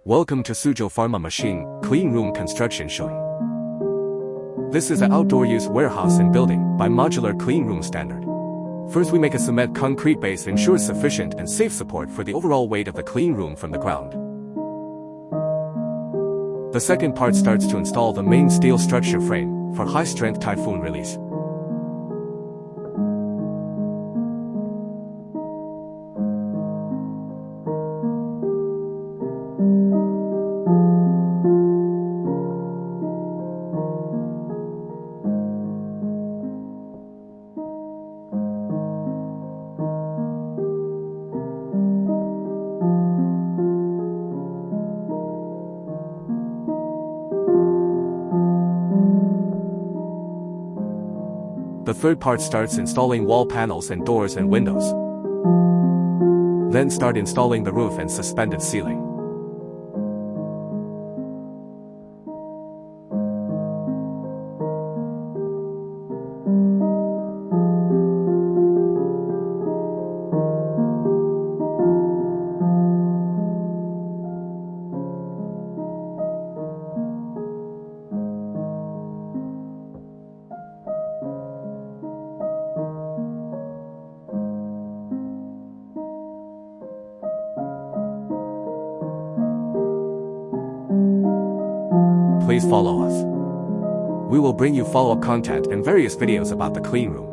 Welcome to SUZHOU PHARMA MACHINE Clean Room Construction Showing. This is an outdoor use warehouse and building by modular clean room standard. First, we make a cement concrete base ensures sufficient and safe support for the overall weight of the clean room from the ground. The second part starts to install the main steel structure frame for high-strength typhoon release. The third part starts installing wall panels and doors and windows. Then start installing the roof and suspended ceiling. Please follow us. We will bring you follow-up content and various videos about the clean room.